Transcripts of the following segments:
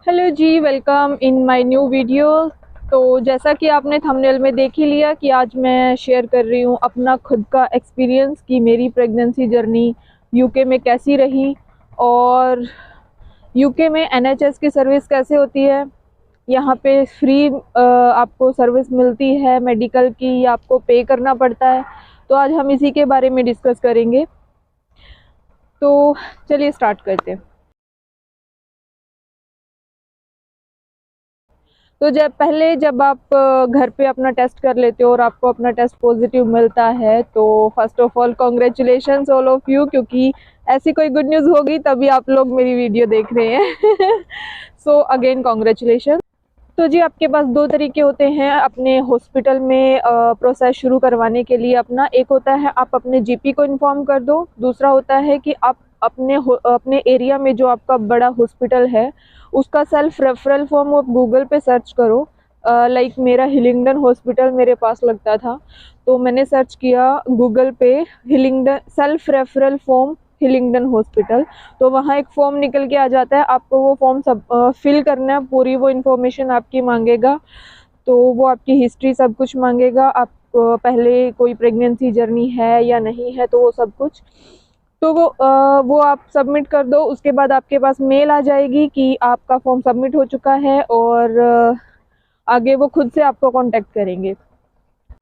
Hello ji, welcome in my new video. तो जैसा कि आपने थंबनेल में देख ही लिया कि आज मैं शेयर कर रही हूँ अपना खुद का एक्सपीरियंस कि मेरी प्रेगनेंसी जर्नी यूके में कैसी रही और यूके में एनएचएस की सर्विस कैसे होती है। यहाँ पे फ्री आपको सर्विस मिलती है मेडिकल की या आपको पे करना पड़ता है। तो आज हम इसी के बारे में डिस्कस करेंगे। तो चलिए स्टार्ट करते हैं। तो जब आप घर पे अपना टेस्ट कर लेते हो और आपको अपना टेस्ट पॉजिटिव मिलता है तो first of all congratulations all of you, क्योंकि ऐसी कोई गुड न्यूज़ होगी तभी आप लोग मेरी वीडियो देख रहे हैं। So again congratulation. तो जी आपके पास दो तरीके होते हैं अपने हॉस्पिटल में प्रोसेस शुरू करवाने के लिए। अपना एक होता है आप अपने जीपी को इन्फॉर्म कर दो, दूसरा होता है कि आप अपने एरिया में जो आपका बड़ा हॉस्पिटल है उसका सेल्फ रेफरल फॉर्म आप गूगल पे सर्च करो। लाइक मेरा हिलिंगडन हॉस्पिटल मेरे पास लगता था, तो मैंने सर्च किया गूगल पे हिलिंगडन सेल्फ रेफरल फॉर्म हिलिंगडन हॉस्पिटल। तो वहाँ एक फॉर्म निकल के आ जाता है, आपको वो फॉर्म सब फिल करना है, पूरी वो इन्फॉर्मेशन आपकी मांगेगा। तो वो आपकी हिस्ट्री सब कुछ मांगेगा, आप पहले कोई प्रेगनेंसी जर्नी है या नहीं है, तो वो सब कुछ। तो वो आप सबमिट कर दो। उसके बाद आपके पास मेल आ जाएगी कि आपका फॉर्म सबमिट हो चुका है और आगे वो खुद से आपको कांटेक्ट करेंगे।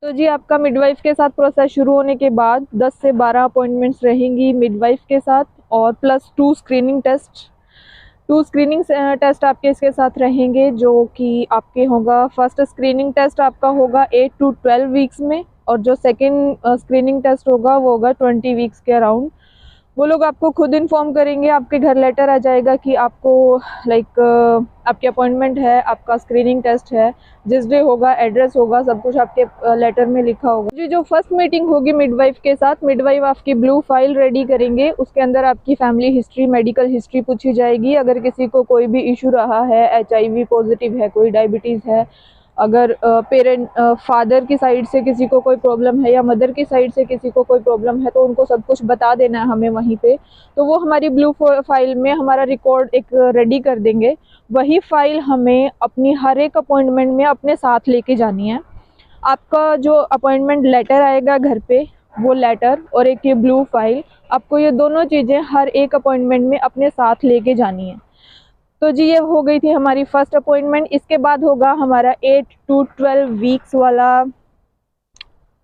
तो जी आपका मिडवाइफ के साथ प्रोसेस शुरू होने के बाद 10 से 12 अपॉइंटमेंट्स रहेंगी मिडवाइफ के साथ और plus 2 screening test. 2 screening test आपके इसके साथ रहेंगे, जो कि आपके होगा फर्स्ट स्क्रीनिंग टेस्ट आपका होगा 8 टू 12 वीक्स में, और जो सेकेंड स्क्रीनिंग टेस्ट होगा वो होगा 20 वीक्स के अराउंड। वो लोग आपको खुद इन्फॉर्म करेंगे, आपके घर लेटर आ जाएगा कि आपको लाइक आपकी अपॉइंटमेंट है, आपका स्क्रीनिंग टेस्ट है, जिस डे होगा, एड्रेस होगा, सब कुछ आपके लेटर में लिखा होगा। जी जो फर्स्ट मीटिंग होगी मिडवाइफ के साथ, मिडवाइफ आपकी ब्लू फाइल रेडी करेंगे, उसके अंदर आपकी फैमिली हिस्ट्री, मेडिकल हिस्ट्री पूछी जाएगी। अगर किसी को कोई भी इशू रहा है, एचआईवी पॉजिटिव है, कोई डायबिटीज़ है, अगर फादर की साइड से किसी को कोई प्रॉब्लम है या मदर की साइड से किसी को कोई प्रॉब्लम है, तो उनको सब कुछ बता देना है हमें वहीं पे। तो वो हमारी ब्लू फाइल में हमारा रिकॉर्ड एक रेडी कर देंगे। वही फाइल हमें अपनी हर एक अपॉइंटमेंट में अपने साथ लेके जानी है। आपका जो अपॉइंटमेंट लेटर आएगा घर पे, वो लेटर और एक ये ब्लू फाइल, आपको ये दोनों चीज़ें हर एक अपॉइंटमेंट में अपने साथ लेके जानी है। तो जी ये हो गई थी हमारी फर्स्ट अपॉइंटमेंट। इसके बाद होगा हमारा 8 टू 12 वीक्स वाला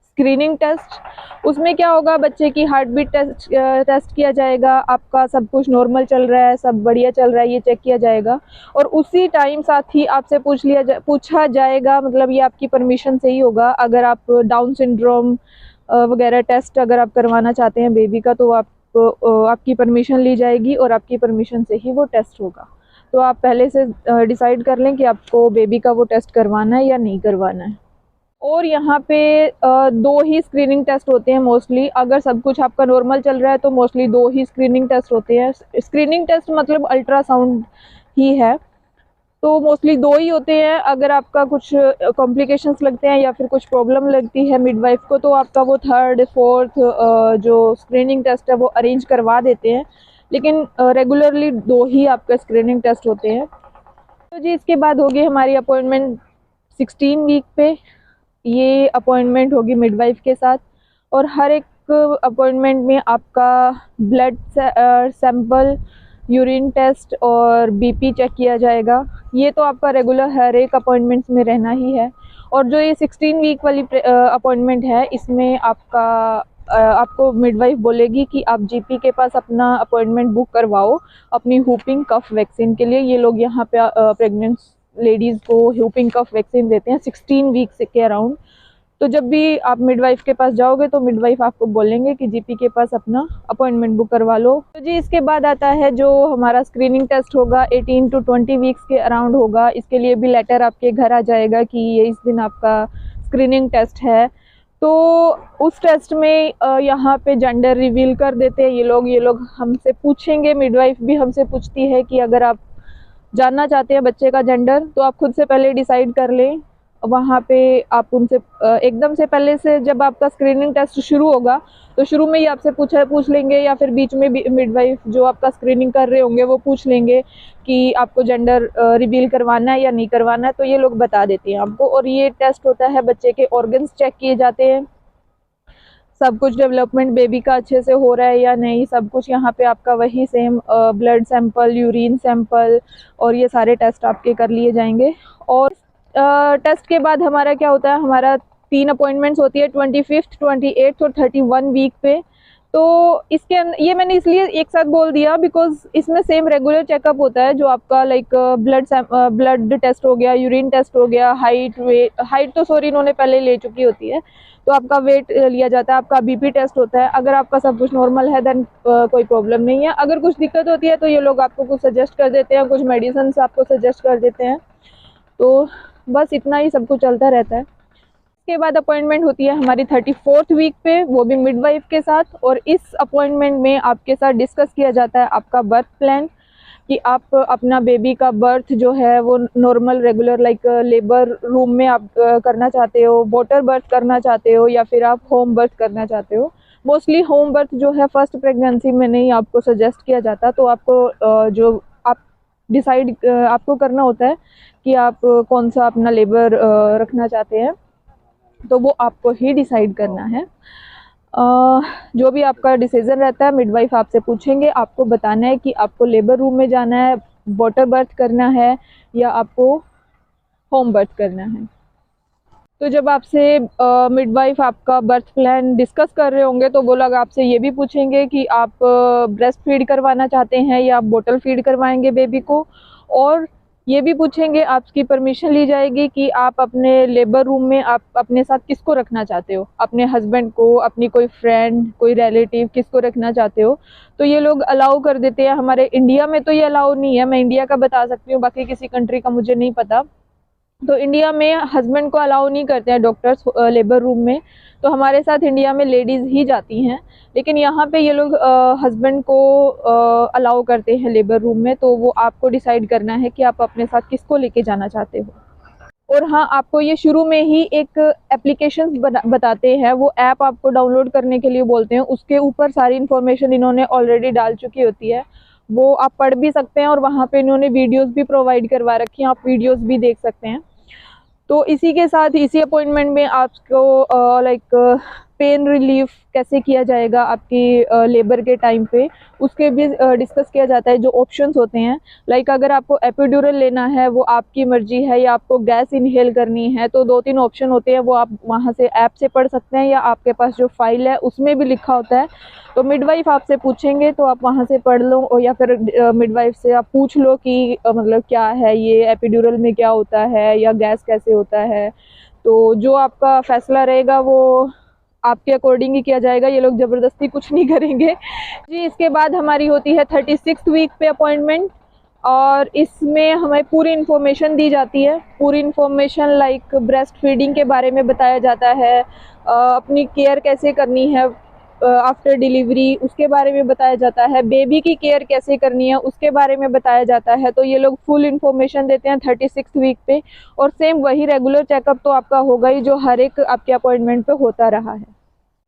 स्क्रीनिंग टेस्ट। उसमें क्या होगा, बच्चे की हार्ट बीट टेस्ट किया जाएगा, आपका सब कुछ नॉर्मल चल रहा है, सब बढ़िया चल रहा है, ये चेक किया जाएगा। और उसी टाइम साथ ही आपसे पूछा जाएगा, मतलब ये आपकी परमिशन से ही होगा, अगर आप डाउन सिंड्रोम वगैरह टेस्ट अगर आप करवाना चाहते हैं बेबी का, तो आपकी परमिशन ली जाएगी और आपकी परमिशन से ही वो टेस्ट होगा। तो आप पहले से डिसाइड कर लें कि आपको बेबी का वो टेस्ट करवाना है या नहीं करवाना है। और यहाँ पे 2 ही स्क्रीनिंग टेस्ट होते हैं मोस्टली। अगर सब कुछ आपका नॉर्मल चल रहा है तो मोस्टली 2 ही स्क्रीनिंग टेस्ट होते हैं। स्क्रीनिंग टेस्ट मतलब अल्ट्रासाउंड ही है, तो मोस्टली 2 ही होते हैं। अगर आपका कुछ कॉम्प्लिकेशंस लगते हैं या फिर कुछ प्रॉब्लम लगती है मिडवाइफ को, तो आपका वो थर्ड फोर्थ जो स्क्रीनिंग टेस्ट है वो अरेंज करवा देते हैं, लेकिन रेगुलरली 2 ही आपका स्क्रीनिंग टेस्ट होते हैं। तो जी इसके बाद होगी हमारी अपॉइंटमेंट 16 वीक पे। ये अपॉइंटमेंट होगी मिडवाइफ के साथ, और हर एक अपॉइंटमेंट में आपका ब्लड सैंपल, यूरिन टेस्ट और बीपी चेक किया जाएगा। ये तो आपका रेगुलर हर एक अपॉइंटमेंट्स में रहना ही है। और जो ये 16 वीक वाली अपॉइंटमेंट है, इसमें आपको मिडवाइफ बोलेगी कि आप जीपी के पास अपना अपॉइंटमेंट बुक करवाओ अपनी हुपिंग कफ वैक्सीन के लिए। ये लोग यहाँ पे प्रेग्नेंट लेडीज़ को हुपिंग कफ वैक्सीन देते हैं 16 वीक्स के अराउंड। तो जब भी आप मिडवाइफ के पास जाओगे तो मिडवाइफ आपको बोलेंगे कि जीपी के पास अपना अपॉइंटमेंट बुक करवा लो। तो जी इसके बाद आता है जो हमारा स्क्रीनिंग टेस्ट होगा, 18 टू 20 वीक्स के अराउंड होगा। इसके लिए भी लेटर आपके घर आ जाएगा कि ये इस दिन आपका स्क्रीनिंग टेस्ट है। तो उस टेस्ट में यहाँ पे जेंडर रिवील कर देते हैं ये लोग हमसे पूछेंगे, मिडवाइफ भी हमसे पूछती है कि अगर आप जानना चाहते हैं बच्चे का जेंडर तो आप खुद से पहले डिसाइड कर लें। वहाँ पे आप उनसे एकदम से पहले से जब आपका स्क्रीनिंग टेस्ट शुरू होगा तो शुरू में ही आपसे पूछ लेंगे, या फिर बीच में भी मिडवाइफ जो आपका स्क्रीनिंग कर रहे होंगे वो पूछ लेंगे कि आपको जेंडर रिवील करवाना है या नहीं करवाना है, तो ये लोग बता देते हैं आपको। और ये टेस्ट होता है, बच्चे के ऑर्गन्स चेक किए जाते हैं, सब कुछ डेवलपमेंट बेबी का अच्छे से हो रहा है या नहीं, सब कुछ यहाँ पे आपका वही same blood sample, urine sample और ये सारे टेस्ट आपके कर लिए जाएंगे। और टेस्ट के बाद हमारा क्या होता है, हमारा 3 अपॉइंटमेंट्स होती है, 25th, 28th और 31 वीक पे। तो इसके अंदर ये मैंने इसलिए एक साथ बोल दिया बिकॉज इसमें सेम रेगुलर चेकअप होता है, जो आपका लाइक ब्लड टेस्ट हो गया, यूरिन टेस्ट हो गया, हाइट तो सॉरी इन्होंने पहले ले चुकी होती है, तो आपका वेट लिया जाता है, आपका बीपी टेस्ट होता है। अगर आपका सब कुछ नॉर्मल है देन कोई प्रॉब्लम नहीं है। अगर कुछ दिक्कत होती है तो ये लोग आपको कुछ सजेस्ट कर देते हैं, कुछ मेडिसिन आपको सजेस्ट कर देते हैं। तो बस इतना ही सब कुछ चलता रहता है। इसके बाद अपॉइंटमेंट होती है हमारी 34th वीक पे, वो भी मिडवाइफ के साथ। और इस अपॉइंटमेंट में आपके साथ डिस्कस किया जाता है आपका बर्थ प्लान, कि आप अपना बेबी का बर्थ जो है वो normal regular like labour room में आप करना चाहते हो, वाटर बर्थ करना चाहते हो, या फिर आप होम बर्थ करना चाहते हो। मोस्टली होम बर्थ जो है फर्स्ट प्रेगनेंसी में नहीं आपको सजेस्ट किया जाता, तो आपको जो आप डिसाइड आपको करना होता है कि आप कौन सा अपना लेबर रखना चाहते हैं, तो वो आपको ही डिसाइड करना है। जो भी आपका डिसीजन रहता है मिडवाइफ आपसे पूछेंगे, आपको बताना है कि आपको लेबर रूम में जाना है, वाटर बर्थ करना है या आपको होम बर्थ करना है। तो जब आपसे मिडवाइफ आपका बर्थ प्लान डिस्कस कर रहे होंगे तो वो लोग आपसे ये भी पूछेंगे कि आप ब्रेस्ट फीड करवाना चाहते हैं या आप बोतल फीड करवाएंगे बेबी को, और ये भी पूछेंगे, आपकी परमिशन ली जाएगी कि आप अपने लेबर रूम में आप अपने साथ किसको रखना चाहते हो, अपने हस्बैंड को, अपनी कोई फ्रेंड, कोई रिलेटिव, किसको रखना चाहते हो। तो ये लोग अलाउ कर देते हैं। हमारे इंडिया में तो ये अलाउ नहीं है, मैं इंडिया का बता सकती हूँ, बाकी किसी कंट्री का मुझे नहीं पता। तो इंडिया में हस्बैंड को अलाउ नहीं करते हैं डॉक्टर्स लेबर रूम में, तो हमारे साथ इंडिया में लेडीज़ ही जाती हैं। लेकिन यहाँ पे ये लोग हस्बैंड को अलाउ करते हैं लेबर रूम में, तो वो आपको डिसाइड करना है कि आप अपने साथ किसको लेके जाना चाहते हो। और हाँ, आपको ये शुरू में ही एक एप्लीकेशन बताते हैं, वो ऐप आपको डाउनलोड करने के लिए बोलते हैं, उसके ऊपर सारी इन्फॉर्मेशन इन्होंने ऑलरेडी डाल चुकी होती है, वो आप पढ़ भी सकते हैं और वहाँ पे इन्होंने वीडियोस भी प्रोवाइड करवा रखी हैं, आप वीडियोस भी देख सकते हैं। तो इसी के साथ इसी अपॉइंटमेंट में आपको लाइक पेन रिलीफ कैसे किया जाएगा आपकी लेबर के टाइम पे, उसके भी डिस्कस किया जाता है। जो ऑप्शंस होते हैं, लाइक अगर आपको एपिड्यूरल लेना है वो आपकी मर्जी है, या आपको गैस इनहेल करनी है, तो 2-3 ऑप्शन होते हैं, वो आप वहाँ से ऐप से पढ़ सकते हैं, या आपके पास जो फाइल है उसमें भी लिखा होता है। तो मिडवाइफ आपसे पूछेंगे तो आप वहाँ से पढ़ लो, और या फिर मिडवाइफ से आप पूछ लो कि मतलब क्या है ये एपिड्यूरल में क्या होता है, या गैस कैसे होता है। तो जो आपका फैसला रहेगा वो आपके अकॉर्डिंग ही किया जाएगा, ये लोग ज़बरदस्ती कुछ नहीं करेंगे जी। इसके बाद हमारी होती है 36th वीक पे अपॉइंटमेंट, और इसमें हमें पूरी इन्फॉर्मेशन दी जाती है। पूरी इन्फॉर्मेशन लाइक ब्रेस्ट फीडिंग के बारे में बताया जाता है, अपनी केयर कैसे करनी है आफ्टर डिलीवरी उसके बारे में बताया जाता है, बेबी की केयर कैसे करनी है उसके बारे में बताया जाता है। तो ये लोग फुल इन्फॉर्मेशन देते हैं 36th वीक पे, और सेम वही रेगुलर चेकअप तो आपका होगा ही जो हर एक आपके अपॉइंटमेंट पे होता रहा है।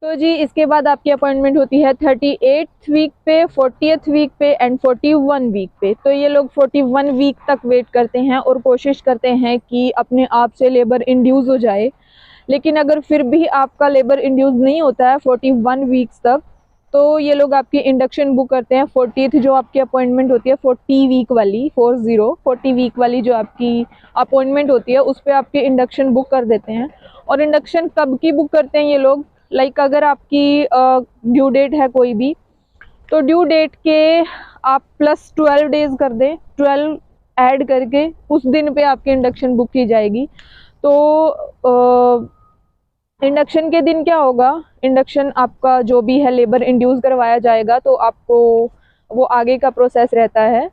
तो जी इसके बाद आपकी अपॉइंटमेंट होती है 38th वीक पे, 40th वीक पे एंड 41 वीक पे। तो ये लोग 41 वीक तक वेट करते हैं और कोशिश करते हैं कि अपने आप से लेबर इंड्यूस हो जाए। लेकिन अगर फिर भी आपका लेबर इंड्यूस नहीं होता है 41 वीक्स तक, तो ये लोग आपकी इंडक्शन बुक करते हैं। 40th जो आपकी अपॉइंटमेंट होती है 40 वीक वाली, 40 वीक वाली जो आपकी अपॉइंटमेंट होती है उस पर आपकी इंडक्शन बुक कर देते हैं। और इंडक्शन कब की बुक करते हैं ये लोग, लाइक अगर आपकी ड्यू डेट है कोई भी, तो ड्यू डेट के आप प्लस 12 डेज कर दें, 12 ऐड करके उस दिन पे आपकी इंडक्शन बुक की जाएगी। तो इंडक्शन के दिन क्या होगा, इंडक्शन आपका जो भी है लेबर इंड्यूस करवाया जाएगा, तो आपको वो आगे का प्रोसेस रहता है।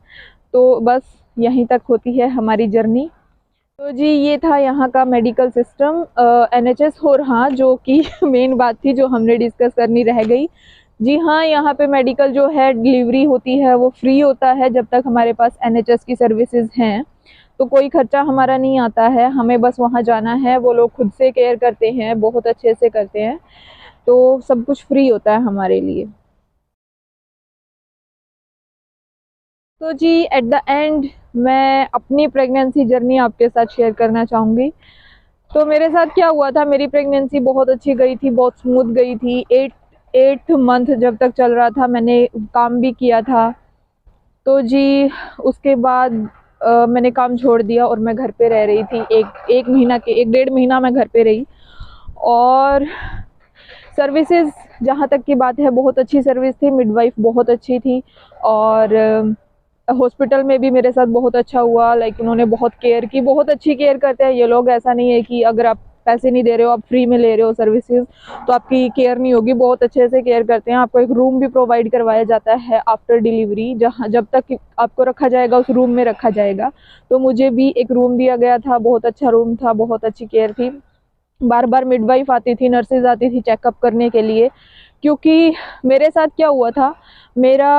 तो बस यहीं तक होती है हमारी जर्नी। तो जी ये था यहाँ का मेडिकल सिस्टम NHS। और हाँ, जो कि मेन बात थी जो हमने डिस्कस करनी रह गई, जी हाँ, यहाँ पे मेडिकल जो है डिलीवरी होती है वो फ्री होता है जब तक हमारे पास NHS की सर्विसेज हैं। तो कोई खर्चा हमारा नहीं आता है, हमें बस वहाँ जाना है, वो लोग खुद से केयर करते हैं, बहुत अच्छे से करते हैं, तो सब कुछ फ्री होता है हमारे लिए। तो जी एट द एंड मैं अपनी प्रेगनेंसी जर्नी आपके साथ शेयर करना चाहूँगी। तो मेरे साथ क्या हुआ था, मेरी प्रेगनेंसी बहुत अच्छी गई थी, बहुत स्मूथ गई थी। 8 मंथ जब तक चल रहा था मैंने काम भी किया था। तो जी उसके बाद मैंने काम छोड़ दिया और मैं घर पे रह रही थी। एक महीना के 1 डेढ़ महीना मैं घर पे रही। और सर्विसेज जहाँ तक की बात है बहुत अच्छी सर्विस थी, मिडवाइफ बहुत अच्छी थी और हॉस्पिटल में भी मेरे साथ बहुत अच्छा हुआ। लाइक उन्होंने बहुत केयर की, बहुत अच्छी केयर करते हैं ये लोग। ऐसा नहीं है कि अगर आप पैसे नहीं दे रहे हो, आप फ्री में ले रहे हो सर्विसेज, तो आपकी केयर नहीं होगी। बहुत अच्छे से केयर करते हैं। आपको एक रूम भी प्रोवाइड करवाया जाता है आफ्टर डिलीवरी, जहाँ जब तक आपको रखा जाएगा उस रूम में रखा जाएगा। तो मुझे भी एक रूम दिया गया था, बहुत अच्छा रूम था, बहुत अच्छी केयर थी। बार बार मिडवाइफ आती थी, नर्सेज आती थी चेकअप करने के लिए। क्योंकि मेरे साथ क्या हुआ था, मेरा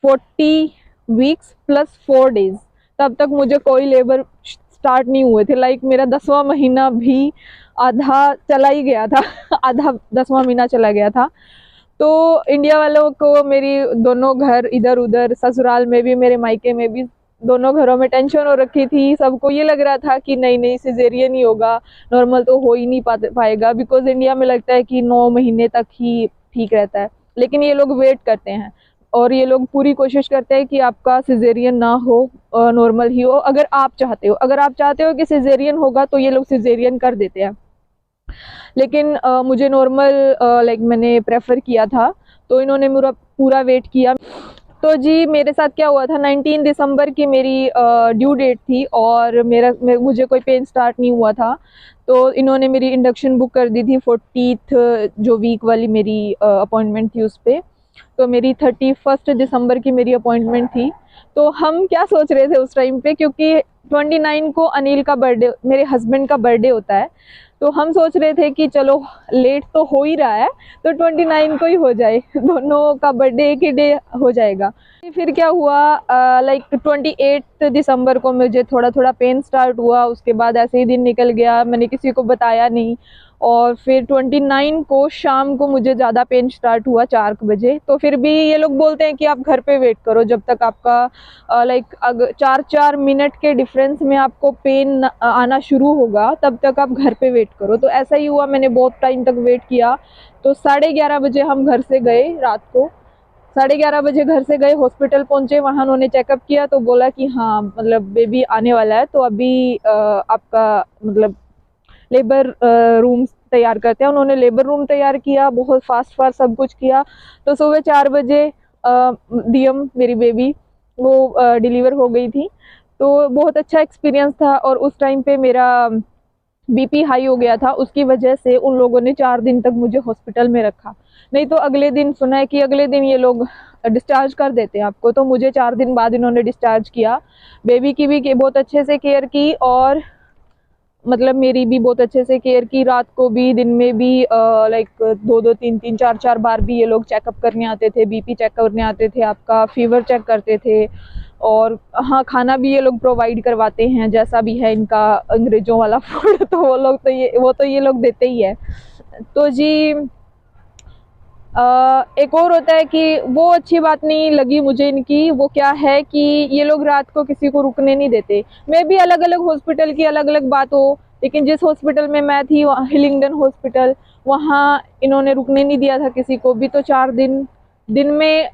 40 वीक्स प्लस 4 डेज तब तक मुझे कोई लेबर स्टार्ट नहीं हुए थे। लाइक मेरा 10वां महीना भी आधा चला ही गया था आधा 10वां महीना चला गया था। तो इंडिया वालों को मेरी दोनों घर इधर उधर, ससुराल में भी मेरे मायके में भी, दोनों घरों में टेंशन हो रखी थी। सबको ये लग रहा था कि नहीं नहीं सिजेरियन ही होगा, नॉर्मल तो हो ही नहीं पाएगा। बिकॉज इंडिया में लगता है कि 9 महीने तक ही ठीक रहता है, लेकिन ये लोग वेट करते हैं और ये लोग पूरी कोशिश करते हैं कि आपका सिजेरियन ना हो, नॉर्मल ही हो। अगर आप चाहते हो कि सिजेरियन होगा तो ये लोग सिजेरियन कर देते हैं। लेकिन मुझे नॉर्मल लाइक मैंने प्रेफर किया था, तो इन्होंने मेरा पूरा वेट किया। तो जी मेरे साथ क्या हुआ था, 19 दिसंबर की मेरी ड्यू डेट थी और मुझे कोई पेन स्टार्ट नहीं हुआ था। तो इन्होंने मेरी इंडक्शन बुक कर दी थी 40th जो वीक वाली मेरी अपॉइंटमेंट थी उस पर। तो मेरी 31 दिसंबर की मेरी अपॉइंटमेंट थी। तो हम क्या सोच रहे थे उस टाइम पे, क्योंकि 29 को अनिल का बर्थडे, मेरे हस्बैंड का बर्थडे होता है। तो हम सोच रहे थे कि चलो लेट तो हो ही रहा है तो 29 को ही हो जाए, दोनों का बर्थडे एक ही डे हो जाएगा। फिर क्या हुआ, लाइक 28 दिसंबर को मुझे थोड़ा थोड़ा पेन स्टार्ट हुआ। उसके बाद ऐसे ही दिन निकल गया, मैंने किसी को बताया नहीं। और फिर 29 को शाम को मुझे ज़्यादा पेन स्टार्ट हुआ 4 बजे। तो फिर भी ये लोग बोलते हैं कि आप घर पे वेट करो जब तक आपका लाइक अगर 4-4 मिनट के डिफरेंस में आपको पेन आना शुरू होगा तब तक आप घर पे वेट करो। तो ऐसा ही हुआ, मैंने बहुत टाइम तक वेट किया। तो 11:30 बजे हम घर से गए, रात को 11:30 बजे घर से गए, हॉस्पिटल पहुंचे। वहाँ उन्होंने चेकअप किया तो बोला कि हाँ मतलब बेबी आने वाला है, तो अभी आपका मतलब लेबर रूम तैयार करते हैं। उन्होंने लेबर रूम तैयार किया, बहुत फास्ट सब कुछ किया। तो सुबह 4 बजे दियम मेरी बेबी वो डिलीवर हो गई थी। तो बहुत अच्छा एक्सपीरियंस था। और उस टाइम पे मेरा बीपी हाई हो गया था, उसकी वजह से उन लोगों ने 4 दिन तक मुझे हॉस्पिटल में रखा। नहीं तो अगले दिन सुना है कि अगले दिन ये लोग डिस्चार्ज कर देते हैं आपको। तो मुझे 4 दिन बाद इन्होंने डिस्चार्ज किया। बेबी की भी बहुत अच्छे से केयर की और मतलब मेरी भी बहुत अच्छे से केयर की। रात को भी दिन में भी लाइक 2-2 3-3 4-4 बार भी ये लोग चेकअप करने आते थे, बीपी चेक करने आते थे, आपका फीवर चेक करते थे। और हाँ खाना भी ये लोग प्रोवाइड करवाते हैं, जैसा भी है इनका अंग्रेजों वाला फूड तो वो तो ये लोग देते ही है। तो जी एक और होता है कि वो अच्छी बात नहीं लगी मुझे इनकी। वो क्या है कि ये लोग रात को किसी को रुकने नहीं देते। मैं भी अलग अलग हॉस्पिटल की अलग अलग बात हो, लेकिन जिस हॉस्पिटल में मैं थी हिलिंगडन हॉस्पिटल, वहाँ इन्होंने रुकने नहीं दिया था किसी को भी। तो 4 दिन में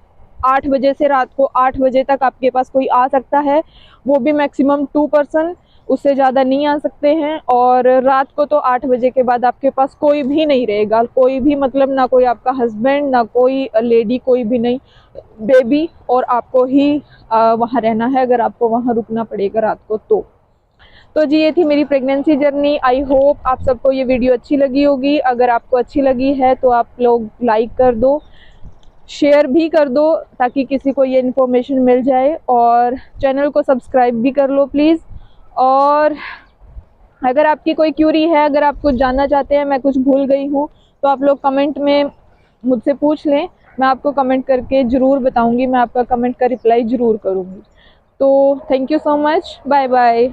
8 बजे से रात को 8 बजे तक आपके पास कोई आ सकता है, वो भी मैक्सिमम 2 पर्सन, उससे ज़्यादा नहीं आ सकते हैं। और रात को तो 8 बजे के बाद आपके पास कोई भी नहीं रहेगा, कोई भी मतलब ना कोई आपका हस्बैंड ना कोई लेडी, कोई भी नहीं, बेबी और आपको ही वहाँ रहना है अगर आपको वहाँ रुकना पड़ेगा रात को। तो जी ये थी मेरी प्रेगनेंसी जर्नी। आई होप आप सबको ये वीडियो अच्छी लगी होगी। अगर आपको अच्छी लगी है तो आप लोग लाइक कर दो, शेयर भी कर दो ताकि किसी को ये इन्फॉर्मेशन मिल जाए, और चैनल को सब्सक्राइब भी कर लो प्लीज़। और अगर आपकी कोई क्यूरी है, अगर आप कुछ जानना चाहते हैं, मैं कुछ भूल गई हूँ, तो आप लोग कमेंट में मुझसे पूछ लें, मैं आपको कमेंट करके ज़रूर बताऊंगी, मैं आपका कमेंट का रिप्लाई ज़रूर करूंगी। तो thank you so much, bye bye.